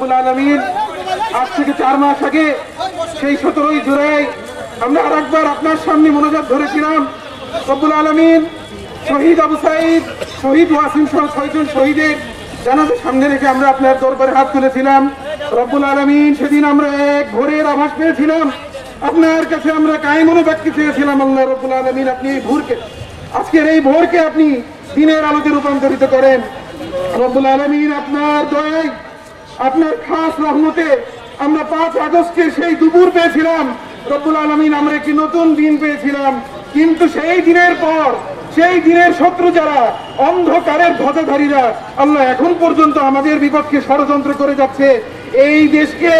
রব্বুল আলামিন আজ থেকে 4 মাস আগে সেই 17ই জুলাই আমরা আরেকবার আপনার সামনে মোনাজাত ধরেছিলাম। রব্বুল আলামিন শহীদ আবু সাঈদ, শহীদ ওয়াসিম সহ 6 জন শহীদের জানাজা সামনে রেখে আমরা আপনার দরবারে হাত তুলেছিলাম। রব্বুল আলামিন সেদিন আমরা এক ভোরের আভাস পেয়েছিলাম, আপনার কাছে আমরা কায়েমনো ব্যক্তি চেয়েছিলাম। আল্লাহ রব্বুল আলামিন আপনি এই ভোরকে, আজকের এই ভোরকে আপনি দিনের আলোতে রূপান্তরিত করেন। রব্বুল আলামিন আপনার দয়ায়, আপনার খাস রহমতে আমরা 5 আগস্টে সেই দুপুর পেয়েছিলাম। রব্বুল আলামিন আমরা একটি নতুন দিন পেয়েছিলাম, কিন্তু সেই দিনের পর সেই দিনের শত্রু যারা অন্ধকারের ধ্বজাধারীরা আল্লাহ এখন পর্যন্ত আমাদের বিপক্ষে ষড়যন্ত্র করে যাচ্ছে। এই দেশকে,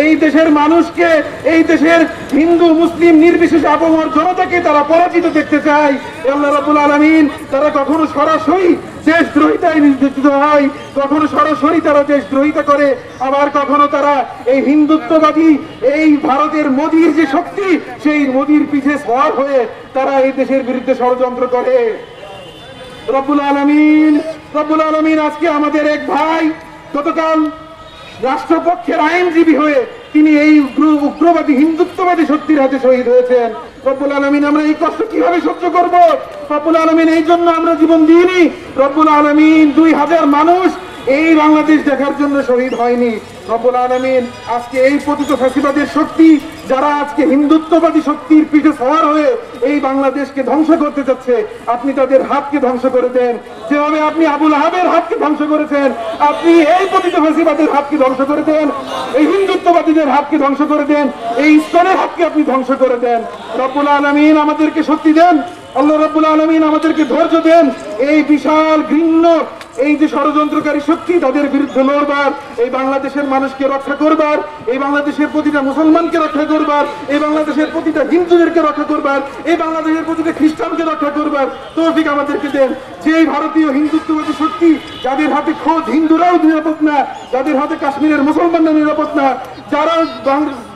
এই দেশের মানুষকে, এই দেশের হিন্দু মুসলিম নির্বিশেষে আপামর জনতাকে তারা পরাজিত দেখতে চায়। আল্লাহ রাব্বুল আলামিন তারা কখনো সরাসরি দেশদ্রোহিতায় নির্দেশিত হয়, কখনো সরাসরি তারা দেশদ্রোহিতা করে, আবার কখনো তারা এই হিন্দুত্ববাদী এই ভারতের মোদির যে শক্তি সেই মোদির পিছে সওয়ার হয়ে তারা এই দেশের বিরুদ্ধে ষড়যন্ত্র করে। রব্বুল আলামিন আজকে আমাদের এক ভাই গতকাল রাষ্ট্রপক্ষের আইনজীবী হয়ে তিনি এই উগ্রবাদী হিন্দুত্ববাদী শক্তির হাতে শহীদ হয়েছেন। রব্বুল আলামিন আমরা এই কষ্ট কিভাবে সহ্য করব? রব্বুল আলামিন এই জন্য আমরা জীবন দিইনি। রব্বুল আলামিন 2000 মানুষ এই বাংলাদেশ দেখার জন্য শহীদ হয়নি। রব্বুল আলামিন আজকে এই পতিত ফ্যাসিবাদের শক্তি যারা আজকে হিন্দুত্ববাদী শক্তির পিঠে সওয়ার হয়ে এই বাংলাদেশকে ধ্বংস করতে চাচ্ছে, আপনি তাদের হাতকে ধ্বংস করে দেন। যেভাবে আপনি আবুল আহাবের হাতকে ধ্বংস করেছেন, আপনি এই পতিত ফ্যাসিবাদের হাতকে ধ্বংস করে দেন, এই হিন্দুত্ববাদীদের হাতকে ধ্বংস করে দেন, এই ইসলামের হাতকে আপনি ধ্বংস করে দেন। রব্বুল আলামিন আমাদেরকে শক্তি দেন, আল্লাহ রাব্বুল আলামিন আমাদেরকে ধৈর্য দেন। এই বিশাল ঘৃণ্য এই যে ষড়যন্ত্রকারী শক্তি তাদের বিরুদ্ধে লড়বার, এই বাংলাদেশের মানুষকে রক্ষা করবার, এই বাংলাদেশের প্রতিটা মুসলমানকে রক্ষা করবার, এই বাংলাদেশের প্রতিটা হিন্দুদেরকে রক্ষা করবার, এই বাংলাদেশের প্রতিটা খ্রিস্টানকে রক্ষা করবার তৌফিক আমাদেরকে দেন। যে ভারতীয় হিন্দুত্ববাদী শক্তি যাদের হাতে খোদ হিন্দুরাও নিরাপদ না, যাদের হাতে কাশ্মীরের মুসলমানরা নিরাপদ না, যারা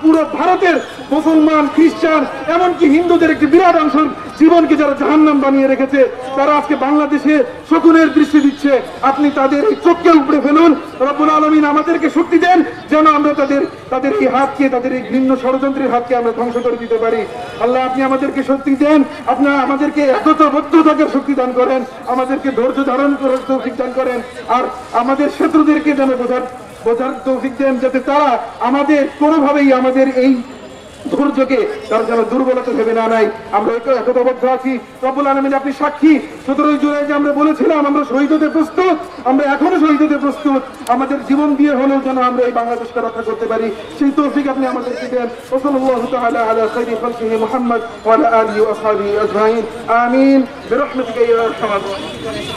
পুরো ভারতের মুসলমান খ্রিস্টান এমনকি হিন্দুদের একটি বিরাট অংশ জীবনকে যারা জাহান্নাম বানিয়ে রেখেছে, তারা আজকে বাংলাদেশে শকুনের দৃষ্টি দিচ্ছে। আপনি তাদের এই চোখকে উপড়ে ফেলুন। রব্বুল আলামিন আমাদেরকে শক্তি দেন যেন আমরা তাদের এই হাতকে, তাদের এই ঘৃণ্য ষড়যন্ত্রের হাতকে আমরা ধ্বংস করে দিতে পারি। আল্লাহ আপনি আমাদেরকে শক্তি দেন, আপনি আমাদেরকে একতাবদ্ধ থাকার শক্তি দান করেন, আমাদেরকে ধৈর্য ধারণ করার তৌফিক দান করেন, আর আমাদের শত্রুদেরকে যেন বোঝার তৌফিক দেন, যাতে তারা আমাদের কোনোভাবেই আমাদের এই ধৈর্যকে তারা যেন দুর্বলতা ভেবে না নেয়। আমরা একতাবদ্ধ আছি। রব্বুল আলামিন আপনি সাক্ষী, 17 জুলাই যে আমরা বলেছিলাম আমরা শহীদ হতে প্রস্তুত, আমরা এখনো শহীদ হতে প্রস্তুত। আমাদের জীবন দিয়ে হলেও যেন আমরা এই বাংলাদেশকে রক্ষা করতে পারি, সেই তৌফিক আপনি আমাদেরকে দেন। ওয়াসাল্লাল্লাহু তাআলা আলা খাইরি খালকিহি মুহাম্মদ ওয়া আলা আলিহি ওয়া আসহাবিহি আজমাইন। আমিন বিরহমাতিকা ইয়া আরহামার রাহিমিন।